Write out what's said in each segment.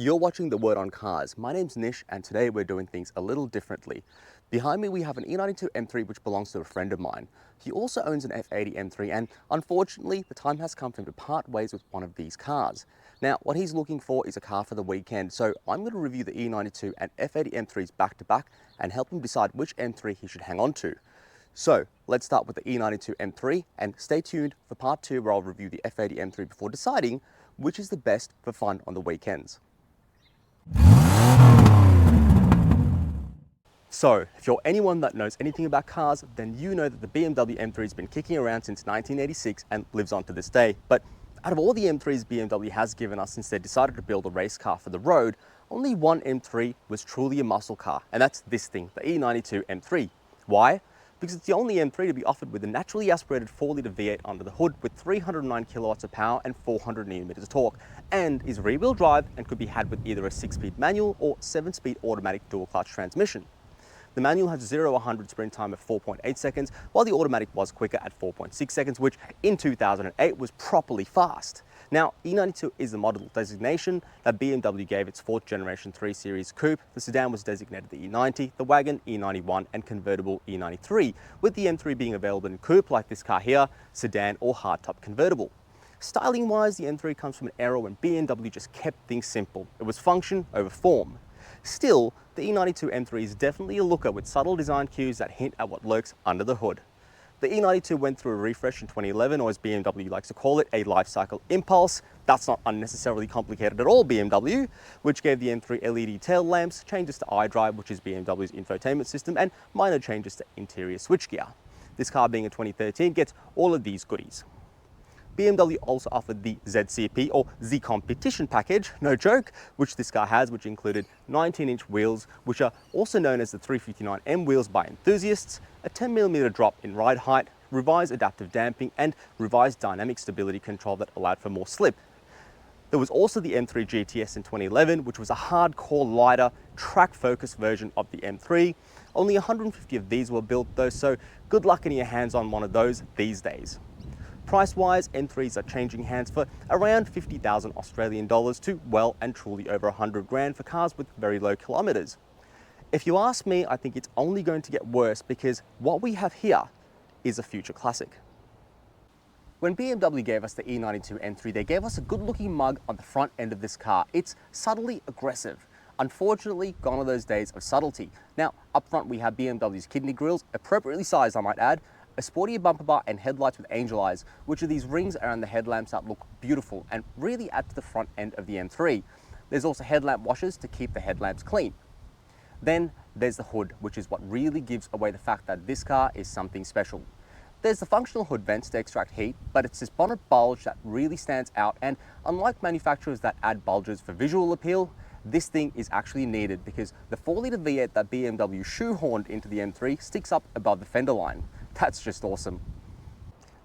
You're watching The Word on Cars. My name's Nish and today we're doing things a little differently. Behind me we have an E92 M3 which belongs to a friend of mine. He also owns an F80 M3 and unfortunately the time has come for him to part ways with one of these cars. Now what he's looking for is a car for the weekend, so I'm going to review the E92 and F80 M3s back to back and help him decide which M3 he should hang on to. So let's start with the E92 M3 and stay tuned for part 2 where I'll review the F80 M3 before deciding which is the best for fun on the weekends. So, if you're anyone that knows anything about cars, then you know that the BMW M3 has been kicking around since 1986 and lives on to this day. But out of all the M3s BMW has given us since they decided to build a race car for the road, only one M3 was truly a muscle car, and that's this thing, the E92 M3. Why? Because it's the only M3 to be offered with a naturally aspirated 4-litre V8 under the hood with 309 kilowatts of power and 400 Nm of torque, and is rear-wheel drive and could be had with either a 6-speed manual or 7-speed automatic dual-clutch transmission. The manual has 0-100 sprint time of 4.8 seconds, while the automatic was quicker at 4.6 seconds, which in 2008 was properly fast. Now, E92 is the model designation that BMW gave its 4th generation 3 Series coupe. The sedan was designated the E90, the wagon E91, and convertible E93, with the M3 being available in coupe like this car here, sedan or hardtop convertible. Styling-wise, the M3 comes from an era when BMW just kept things simple. It was function over form. Still, the E92 M3 is definitely a looker with subtle design cues that hint at what lurks under the hood. The E92 went through a refresh in 2011, or as BMW likes to call it, a lifecycle impulse. That's not unnecessarily complicated at all, BMW, which gave the M3 LED tail lamps, changes to iDrive, which is BMW's infotainment system, and minor changes to interior switchgear. This car being a 2013 gets all of these goodies. BMW also offered the ZCP or Z Competition package, no joke, which this car has, which included 19-inch wheels, which are also known as the 359M wheels by enthusiasts, a 10mm drop in ride height, revised adaptive damping, and revised dynamic stability control that allowed for more slip. There was also the M3 GTS in 2011, which was a hardcore, lighter, track-focused version of the M3. Only 150 of these were built though, so good luck getting your hands on one of those these days. Price-wise, M3s are changing hands for around 50,000 Australian dollars to well and truly over 100 grand for cars with very low kilometres. If you ask me, I think it's only going to get worse because what we have here is a future classic. When BMW gave us the E92 M3, they gave us a good-looking mug on the front end of this car. It's subtly aggressive. Unfortunately, gone are those days of subtlety. Now, up front we have BMW's kidney grills, appropriately sized I might add, a sportier bumper bar and headlights with angel eyes, which are these rings around the headlamps that look beautiful and really add to the front end of the M3. There's also headlamp washers to keep the headlamps clean. Then there's the hood, which is what really gives away the fact that this car is something special. There's the functional hood vents to extract heat, but it's this bonnet bulge that really stands out, and unlike manufacturers that add bulges for visual appeal, this thing is actually needed because the 4-litre V8 that BMW shoehorned into the M3 sticks up above the fender line. That's just awesome.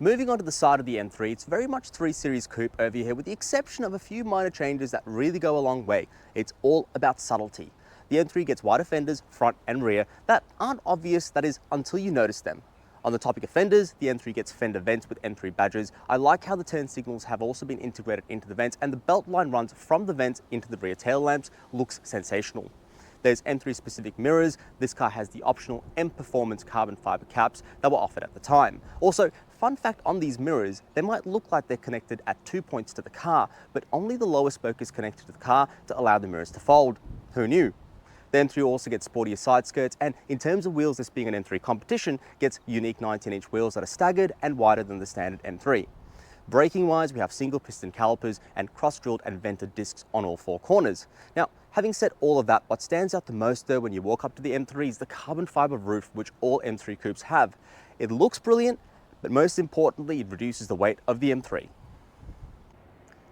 Moving on to the side of the M3, it's very much 3 Series coupe over here with the exception of a few minor changes that really go a long way. It's all about subtlety. The M3 gets wider fenders, front and rear, that aren't obvious, that is, until you notice them. On the topic of fenders, the M3 gets fender vents with M3 badges. I like how the turn signals have also been integrated into the vents and the belt line runs from the vents into the rear tail lamps. Looks sensational. There's M3 specific mirrors. This car has the optional M Performance carbon fiber caps that were offered at the time. Also, fun fact on these mirrors, they might look like they're connected at 2 points to the car, but only the lower spoke is connected to the car to allow the mirrors to fold. Who knew? The M3 also gets sportier side skirts, and in terms of wheels, this being an M3 competition, gets unique 19-inch wheels that are staggered and wider than the standard M3. Braking wise, we have single piston calipers and cross-drilled and vented discs on all 4 corners. Now, having said all of that, what stands out the most though when you walk up to the M3 is the carbon fiber roof which all M3 coupes have. It looks brilliant, but most importantly, it reduces the weight of the M3.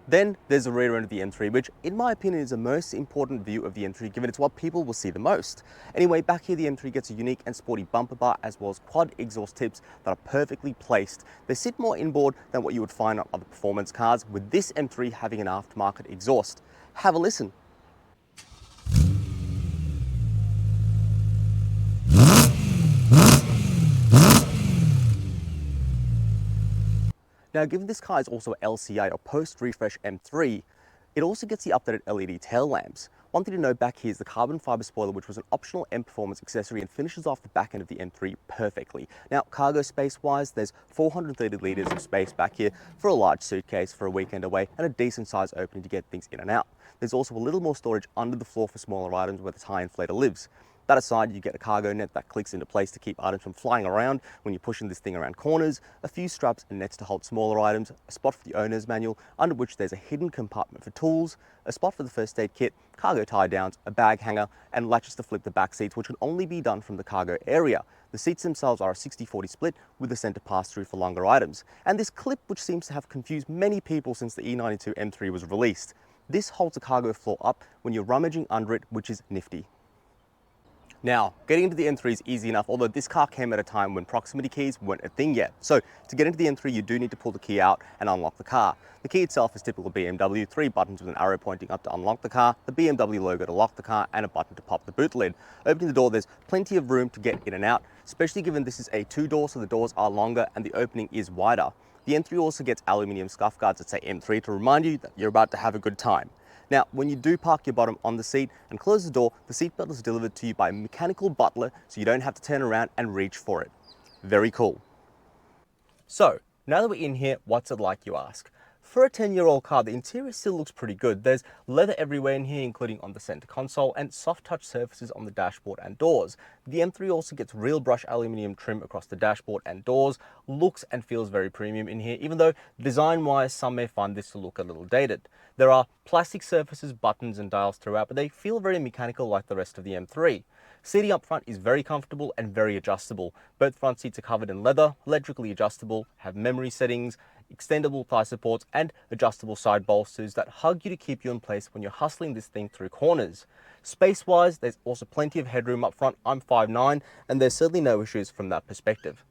Then there's the rear end of the M3, which in my opinion is the most important view of the M3 given it's what people will see the most. Anyway, back here the M3 gets a unique and sporty bumper bar as well as quad exhaust tips that are perfectly placed. They sit more inboard than what you would find on other performance cars, with this M3 having an aftermarket exhaust. Have a listen. Now, given this car is also LCA or post-refresh M3, It also gets the updated LED tail lamps. One thing to note back here is the carbon fiber spoiler, which was an optional M Performance accessory and finishes off the back end of the M3 perfectly. Now, cargo space wise, there's 430 litres of space back here for a large suitcase for a weekend away and a decent size opening to get things in and out. There's also a little more storage under the floor for smaller items where the tire inflator lives. That aside, you get a cargo net that clicks into place to keep items from flying around when you're pushing this thing around corners, a few straps and nets to hold smaller items, a spot for the owner's manual, under which there's a hidden compartment for tools, a spot for the first aid kit, cargo tie downs, a bag hanger, and latches to flip the back seats, which can only be done from the cargo area. The seats themselves are a 60-40 split with a center pass-through for longer items. And this clip, which seems to have confused many people since the E92 M3 was released. This holds the cargo floor up when you're rummaging under it, which is nifty. Now, getting into the M3 is easy enough, although this car came at a time when proximity keys weren't a thing yet. So, to get into the M3, you do need to pull the key out and unlock the car. The key itself is typical BMW, 3 buttons with an arrow pointing up to unlock the car, the BMW logo to lock the car, and a button to pop the boot lid. Opening the door, there's plenty of room to get in and out, especially given this is a 2-door, so the doors are longer and the opening is wider. The M3 also gets aluminium scuff guards that say M3 to remind you that you're about to have a good time. Now, when you do park your bottom on the seat and close the door, the seatbelt is delivered to you by a mechanical butler, so you don't have to turn around and reach for it. Very cool. So, now that we're in here, what's it like, you ask? For a 10-year-old car, the interior still looks pretty good. There's leather everywhere in here, including on the center console, and soft touch surfaces on the dashboard and doors. The M3 also gets real brush aluminium trim across the dashboard and doors, looks and feels very premium in here, even though design-wise, some may find this to look a little dated. There are plastic surfaces, buttons and dials throughout, but they feel very mechanical like the rest of the M3. Seating up front is very comfortable and very adjustable. Both front seats are covered in leather, electrically adjustable, have memory settings, extendable thigh supports and adjustable side bolsters that hug you to keep you in place when you're hustling this thing through corners. Space-wise, there's also plenty of headroom up front. I'm 5'9", and there's certainly no issues from that perspective.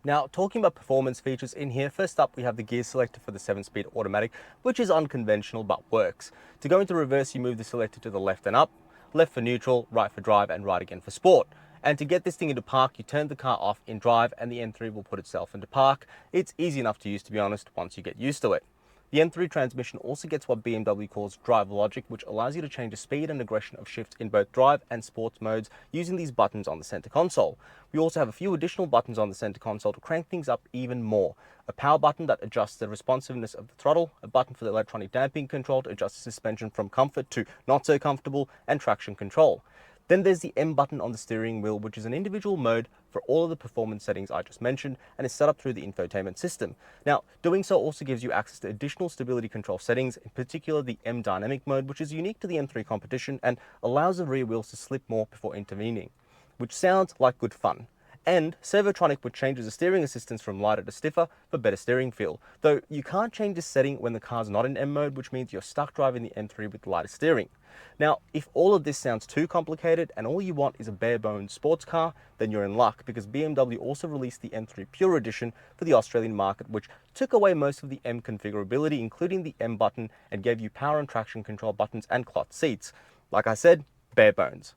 Now, talking about performance features in here, first up we have the gear selector for the 7-speed automatic, which is unconventional but works. To go into reverse, you move the selector to the left and up, left for neutral, right for drive, and right again for sport. And to get this thing into park, you turn the car off in drive and the M3 will put itself into park. It's easy enough to use, to be honest, once you get used to it. The M3 transmission also gets what BMW calls drive logic, which allows you to change the speed and aggression of shifts in both drive and sports modes using these buttons on the center console. We also have a few additional buttons on the center console to crank things up even more. A power button that adjusts the responsiveness of the throttle, a button for the electronic damping control to adjust the suspension from comfort to not so comfortable, and traction control. Then there's the M button on the steering wheel, which is an individual mode for all of the performance settings I just mentioned and is set up through the infotainment system. Now, doing so also gives you access to additional stability control settings, in particular the M dynamic mode, which is unique to the M3 competition and allows the rear wheels to slip more before intervening, which sounds like good fun. And Servotronic, which changes the steering assistance from lighter to stiffer for better steering feel. Though you can't change this setting when the car's not in M mode, which means you're stuck driving the M3 with lighter steering. Now, if all of this sounds too complicated and all you want is a bare bones sports car, then you're in luck, because BMW also released the M3 Pure Edition for the Australian market, which took away most of the M configurability, including the M button, and gave you power and traction control buttons and cloth seats. Like I said, bare bones.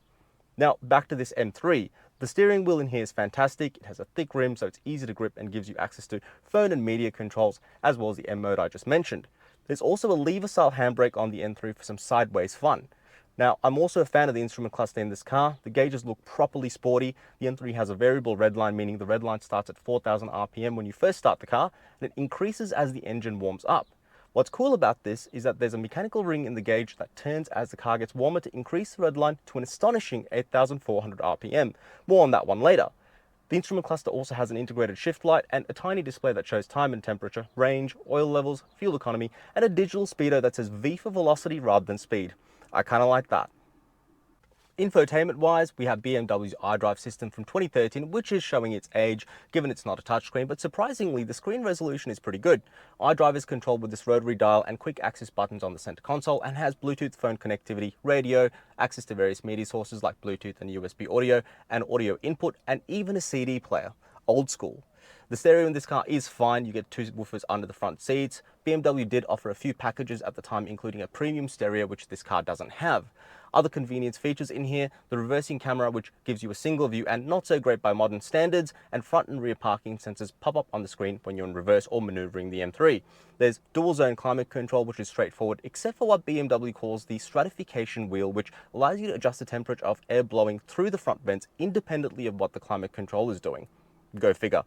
Now, back to this M3. The steering wheel in here is fantastic. It has a thick rim, so it's easy to grip and gives you access to phone and media controls, as well as the M mode I just mentioned. There's also a lever-style handbrake on the M3 for some sideways fun. Now, I'm also a fan of the instrument cluster in this car. The gauges look properly sporty. The M3 has a variable redline, meaning the redline starts at 4,000 RPM when you first start the car, and it increases as the engine warms up. What's cool about this is that there's a mechanical ring in the gauge that turns as the car gets warmer to increase the redline to an astonishing 8,400 RPM. More on that one later. The instrument cluster also has an integrated shift light and a tiny display that shows time and temperature, range, oil levels, fuel economy, and a digital speedo that says V for velocity rather than speed. I kind of like that. Infotainment-wise, we have BMW's iDrive system from 2013, which is showing its age, given it's not a touchscreen, but surprisingly, the screen resolution is pretty good. iDrive is controlled with this rotary dial and quick access buttons on the center console, and has Bluetooth phone connectivity, radio, access to various media sources like Bluetooth and USB audio, and audio input, and even a CD player. Old school. The stereo in this car is fine. You get 2 woofers under the front seats. BMW did offer a few packages at the time, including a premium stereo, which this car doesn't have. Other convenience features in here, the reversing camera, which gives you a single view and not so great by modern standards, and front and rear parking sensors pop up on the screen when you're in reverse or maneuvering the M3. There's dual zone climate control, which is straightforward, except for what BMW calls the stratification wheel, which allows you to adjust the temperature of air blowing through the front vents independently of what the climate control is doing. Go figure.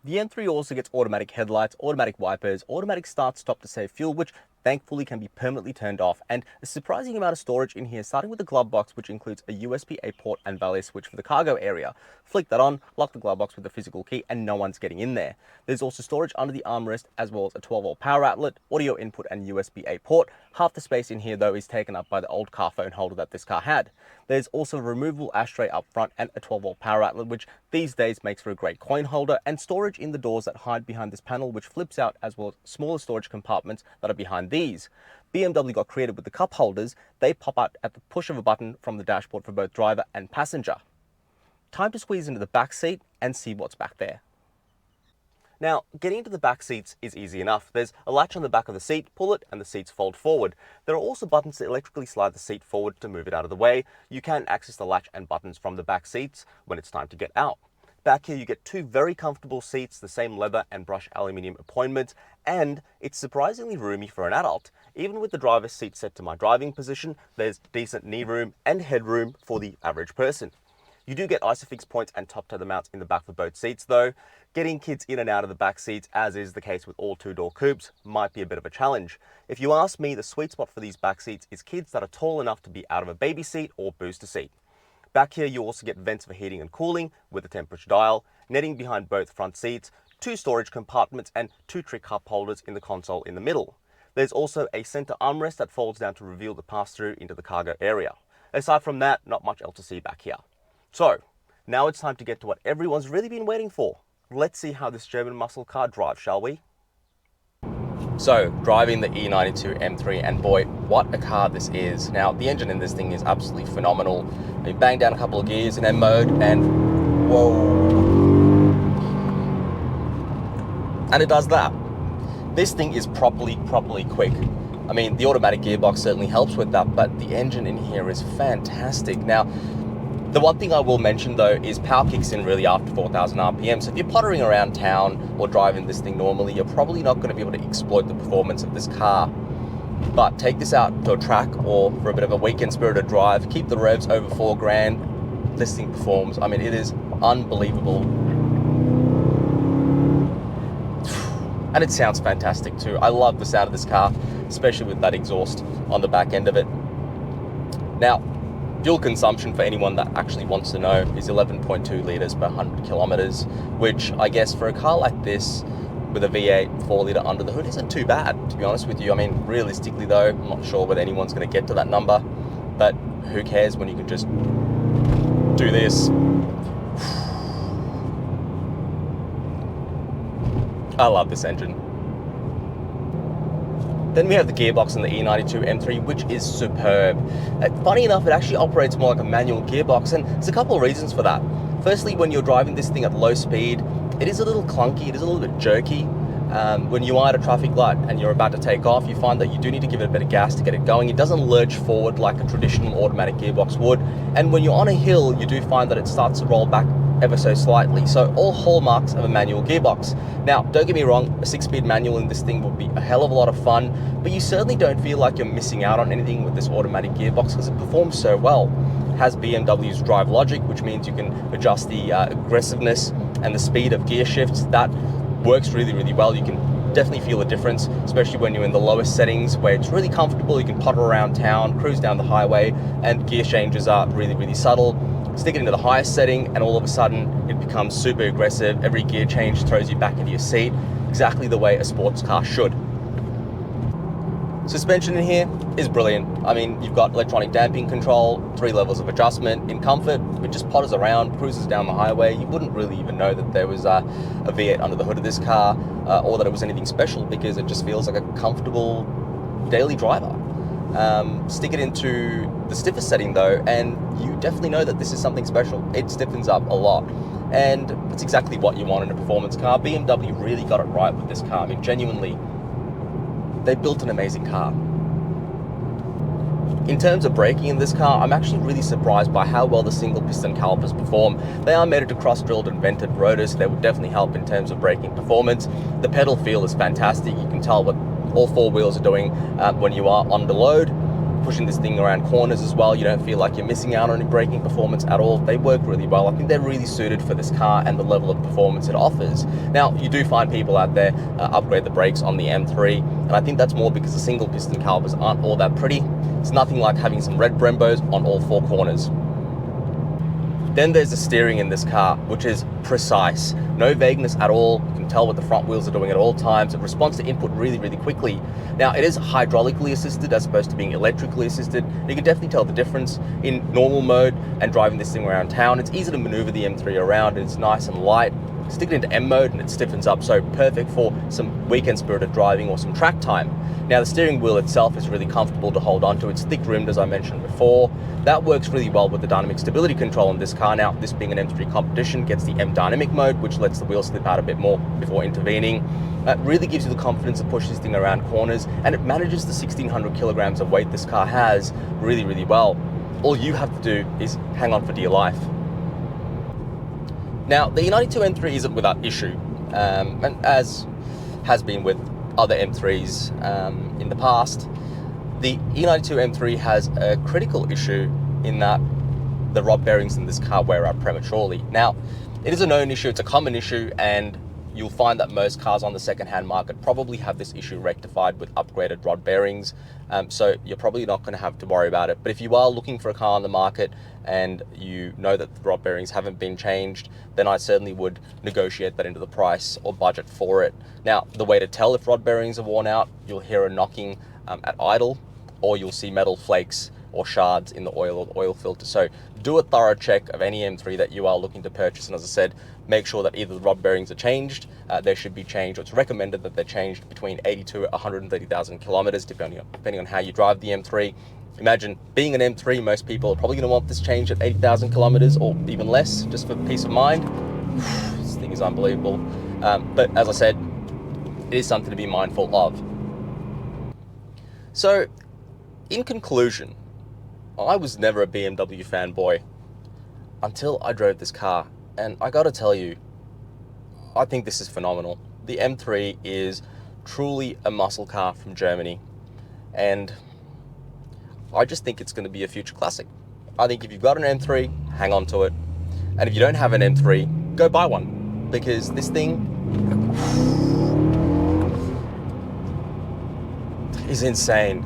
The M3 also gets automatic headlights, automatic wipers, automatic start-stop to save fuel, which thankfully can be permanently turned off, and a surprising amount of storage in here, starting with the glove box, which includes a USB-A port and valet switch for the cargo area. Flick that on, lock the glove box with a physical key, and no one's getting in there. There's also storage under the armrest, as well as a 12-volt power outlet, audio input, and USB-A port. Half the space in here, though, is taken up by the old car phone holder that this car had. There's also a removable ashtray up front and a 12-volt power outlet, which these days makes for a great coin holder, and storage in the doors that hide behind this panel, which flips out, as well as smaller storage compartments that are behind these. BMW got creative with the cup holders. They pop out at the push of a button from the dashboard for both driver and passenger. Time to squeeze into the back seat and see what's back there. Now, getting into the back seats is easy enough. There's a latch on the back of the seat, pull it, and the seats fold forward. There are also buttons to electrically slide the seat forward to move it out of the way. You can access the latch and buttons from the back seats when it's time to get out. Back here, you get two very comfortable seats, the same leather and brushed aluminium appointments, and it's surprisingly roomy for an adult. Even with the driver's seat set to my driving position, there's decent knee room and headroom for the average person. You do get ISOFIX points and top tether mounts in the back for both seats though. Getting kids in and out of the back seats, as is the case with all two-door coupes, might be a bit of a challenge. If you ask me, the sweet spot for these back seats is kids that are tall enough to be out of a baby seat or booster seat. Back here, you also get vents for heating and cooling with a temperature dial, netting behind both front seats, two storage compartments, and two trick cup holders in the console in the middle. There's also a center armrest that folds down to reveal the pass-through into the cargo area. Aside from that, not much else to see back here. So, now it's time to get to what everyone's really been waiting for. Let's see how this German muscle car drives, shall we? So, driving the E92 M3, and boy, what a car this is. Now, the engine in this thing is absolutely phenomenal. You bang down a couple of gears in M mode, and whoa. And it does that. This thing is properly quick. I mean, the automatic gearbox certainly helps with that, but the engine in here is fantastic. Now, the one thing I will mention though is power kicks in really after 4,000 RPM. So if you're pottering around town or driving this thing normally, you're probably not going to be able to exploit the performance of this car. But take this out to a track or for a bit of a weekend spirited drive, keep the revs over 4 grand, this thing performs. I mean, it is unbelievable. And it sounds fantastic too. I love the sound of this car, especially with that exhaust on the back end of it. Now, fuel consumption, for anyone that actually wants to know, is 11.2 litres per 100 kilometres, which I guess for a car like this with a V8 4 litre under the hood isn't too bad, to be honest with you. I mean, realistically though, I'm not sure whether anyone's going to get to that number, but who cares when you can just do this. I love this engine. Then we have the gearbox on the E92 M3, which is superb. Funny enough, it actually operates more like a manual gearbox, and there's a couple of reasons for that. Firstly, when you're driving this thing at low speed, it is a little clunky, it is a little bit jerky. When you are at a traffic light and you're about to take off, you find that you do need to give it a bit of gas to get it going. It doesn't lurch forward like a traditional automatic gearbox would. And when you're on a hill, you do find that it starts to roll back ever so slightly. So all hallmarks of a manual gearbox. Now, don't get me wrong, a 6-speed manual in this thing would be a hell of a lot of fun, but you certainly don't feel like you're missing out on anything with this automatic gearbox because it performs so well. It has BMW's drive logic, which means you can adjust the aggressiveness and the speed of gear shifts. That works really well. You can definitely feel a difference, especially when you're in the lowest settings where it's really comfortable. You can potter around town, cruise down the highway, and gear changes are really subtle. Stick it into the highest setting and all of a sudden it becomes super aggressive. Every gear change throws you back into your seat, exactly the way a sports car should. Suspension in here is brilliant. I mean, you've got electronic damping control, 3 levels of adjustment. In comfort, it just potters around, cruises down the highway. You wouldn't really even know that there was a V8 under the hood of this car or that it was anything special because it just feels like a comfortable daily driver. Stick it into the stiffest setting though, and you definitely know that this is something special. It stiffens up a lot, and it's exactly what you want in a performance car. BMW really got it right with this car. I mean, genuinely, they built an amazing car. In terms of braking in this car, I'm actually really surprised by how well the single piston calipers perform. They are made to cross-drilled and vented rotors, so they would definitely help in terms of braking performance. The pedal feel is fantastic. You can tell what all four wheels are doing when you are on the load. Pushing this thing around corners as well, you don't feel like you're missing out on any braking performance at all. They work really well. I think they're really suited for this car and the level of performance it offers. Now, you do find people out there upgrade the brakes on the M3, and I think that's more because the single piston calipers aren't all that pretty. It's nothing like having some red Brembos on all four corners. Then there's the steering in this car, which is precise. No vagueness at all. You can tell what the front wheels are doing at all times. It responds to input really, really quickly. Now, it is hydraulically assisted as opposed to being electrically assisted. You can definitely tell the difference in normal mode and driving this thing around town. It's easy to maneuver the M3 around, and it's nice and light. Stick it into M mode and it stiffens up, so perfect for some weekend spirited driving or some track time. Now, the steering wheel itself is really comfortable to hold onto. It's thick rimmed, as I mentioned before. That works really well with the dynamic stability control in this car. Now, this being an M3 competition, gets the M dynamic mode, which lets the wheel slip out a bit more before intervening. It really gives you the confidence to push this thing around corners, and it manages the 1,600 kilograms of weight this car has really, really well. All you have to do is hang on for dear life. Now, the E92 M3 isn't without issue, and as has been with other M3s in the past, the E92 M3 has a critical issue in that the rod bearings in this car wear out prematurely. Now, it is a known issue, it's a common issue, and you'll find that most cars on the second-hand market probably have this issue rectified with upgraded rod bearings, so you're probably not going to have to worry about it. But if you are looking for a car on the market and you know that the rod bearings haven't been changed, then I certainly would negotiate that into the price or budget for it. Now, the way to tell if rod bearings are worn out, you'll hear a knocking at idle, or you'll see metal flakes or shards in the oil or the oil filter. So do a thorough check of any M3 that you are looking to purchase, and as I said, make sure that either the rod bearings are changed, they should be changed, or it's recommended that they're changed between 80 to 130,000 kilometers, depending on how you drive the M3. Imagine being an M3, most people are probably going to want this changed at 80,000 kilometers or even less, just for peace of mind. This thing is unbelievable. But as I said, it is something to be mindful of. So, in conclusion, I was never a BMW fanboy until I drove this car, and I gotta tell you, I think this is phenomenal. The M3 is truly a muscle car from Germany, and I just think it's going to be a future classic. I think if you've got an M3, hang on to it, and if you don't have an M3, go buy one, because this thing is insane.